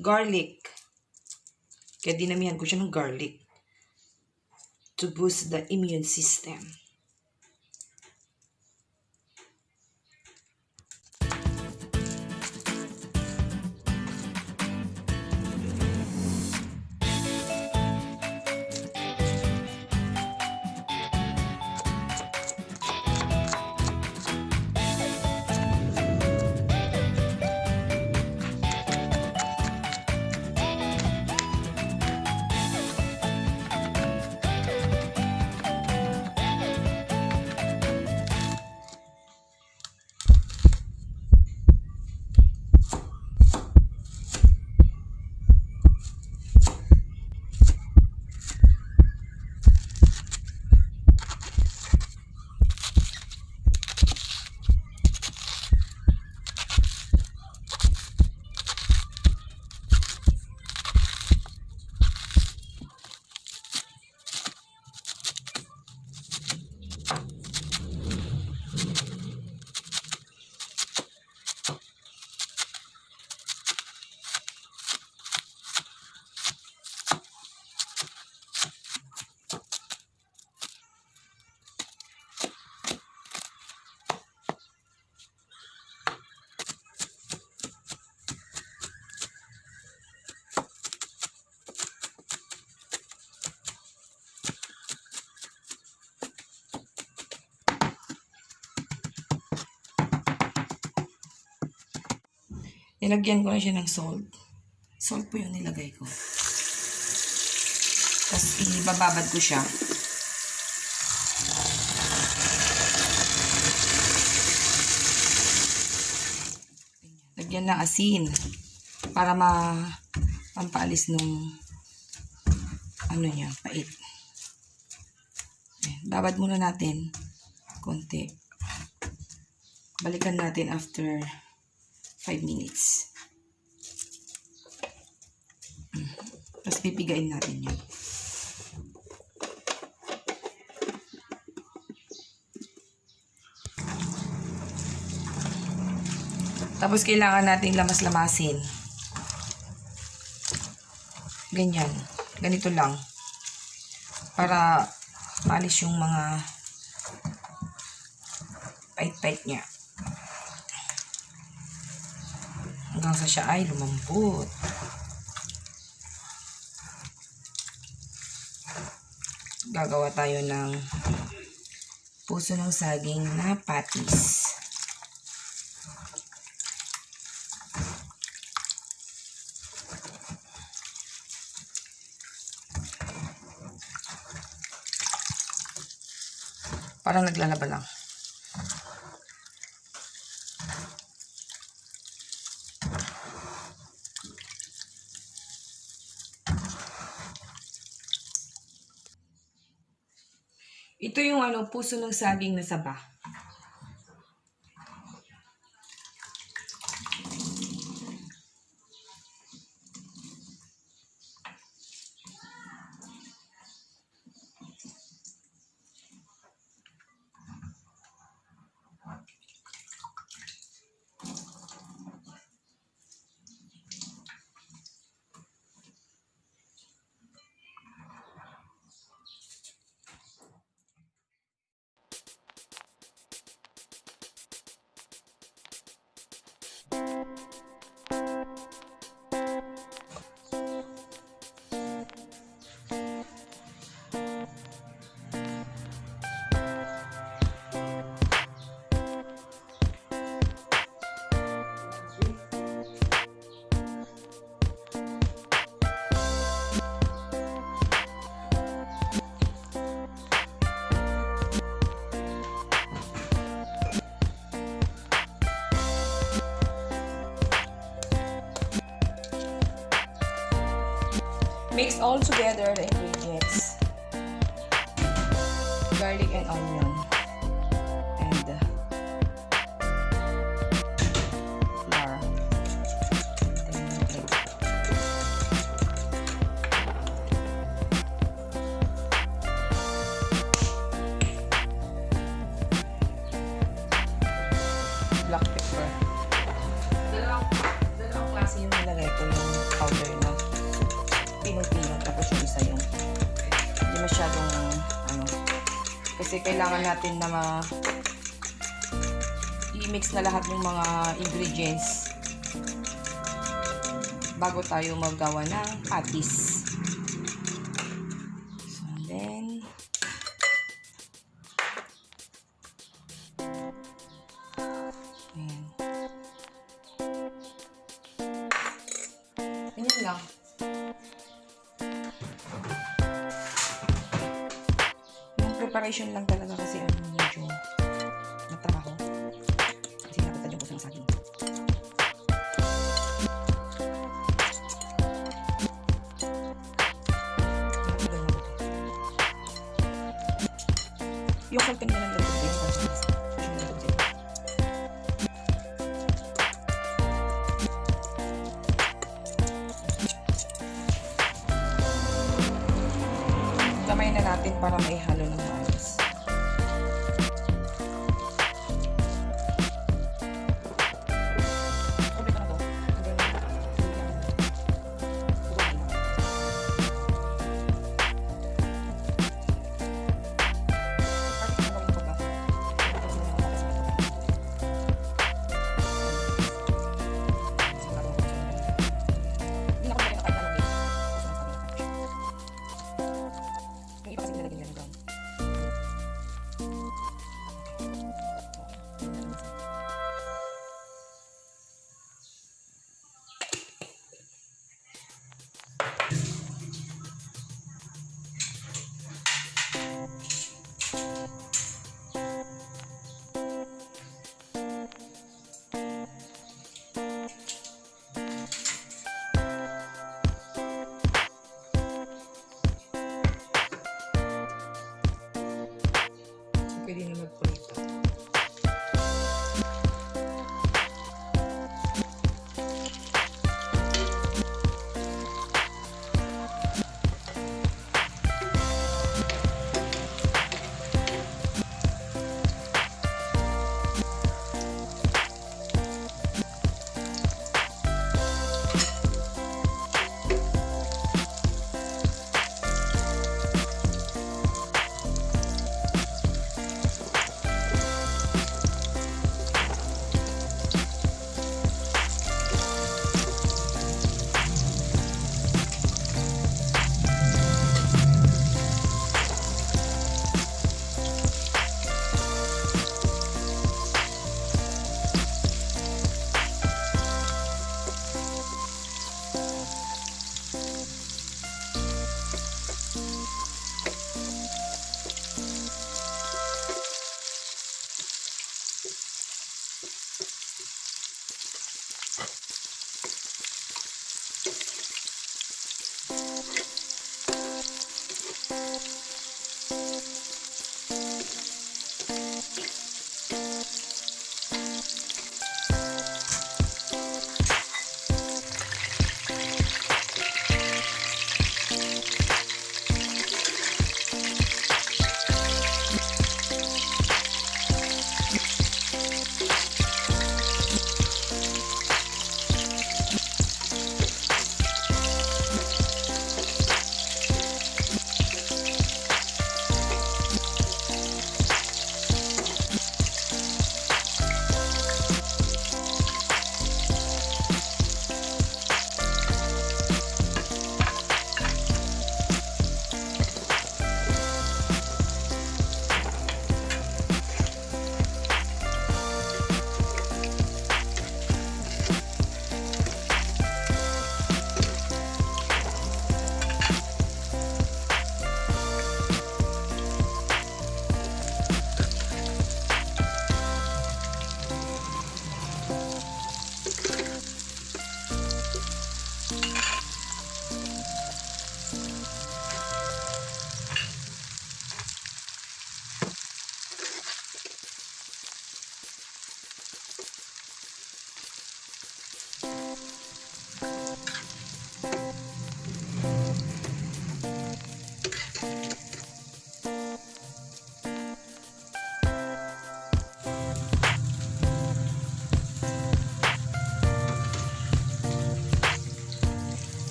Garlic. Kaya dinamihan ko siya ng garlic to boost the immune system. Nilagyan ko na siya ng salt. Salt po yung nilagay ko. Tapos ibababad ko siya. Lagyan ng asin para pampaalis nung ano niya, pait. Babad muna natin konti. Balikan natin after 5 minutes. Tapos pipigain natin yun. Tapos kailangan nating lamas-lamasin. Ganyan. Ganito lang. Para maalis yung mga pait-pait niya. Hanggang sa siya ay lumambot. Gagawa tayo ng puso ng saging na patis. Parang naglalaba lang. Ito yung puso ng saging na saba. Mix all together the ingredients. garlic and onion. And flour. Then egg. Black pepper. Dalawang klase yung nilagay ko, yung powder na pinong-pinong, tapos yung isa yung hindi masyadong ano, kasi kailangan natin na i-mix na lahat ng mga ingredients bago tayo maggawa ng patis. So then ayan. Ganyan lang. Yung preparation lang talaga kasi medyo matrabaho. Kasi nakatadyo ko sa saging. Yung kalpin na lang dito. Kamay na natin para maihalo ng maayos. Pwede na mag-prito.